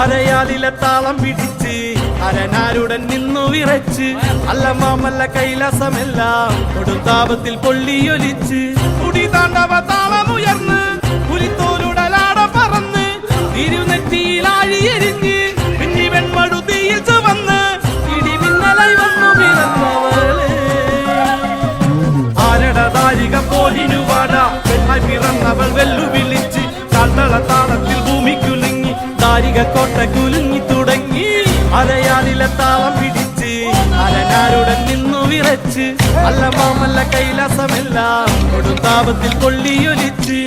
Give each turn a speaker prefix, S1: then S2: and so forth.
S1: അരയാലിലെ താളം പിടിച്ച് അരനാരുടൻ നിന്നു വിറച്ച് അല്ല മാമല്ല കൈലാസമെല്ലാം കൊടുത്താപത്തിൽ പൊള്ളിയൊലിച്ച് കുടി താണ്ടവ താളമുയർന്ന് പുലിത്തോലുടലാട പറന്ന് തിരുനെറ്റിയിലാഴിയെരിഞ്ഞ് പിന്നി വെൺമടുതിയിൽ ചുവന്ന് ഇടിമിന്നലായി വന്നു പിറന്നവളെ ആരടതാരിക പോലിനുവാട പെണ്ണായി പിറന്നവൾ വെല്ലുവിളിച്ച് കാട്ടള താളത്തിൽ ഭൂമി കുലുങ്ങി താരിക കോട്ട കുലുങ്ങി തുടങ്ങി അരയാലിലെ താളം പിടിച്ച് അരനാരുടൻ നിന്നു വിറച്ച് അല്ല മാമല്ല കൈലാസമെല്ലാം കൊടുത്താപത്തിൽ പൊള്ളിയൊലിച്ച്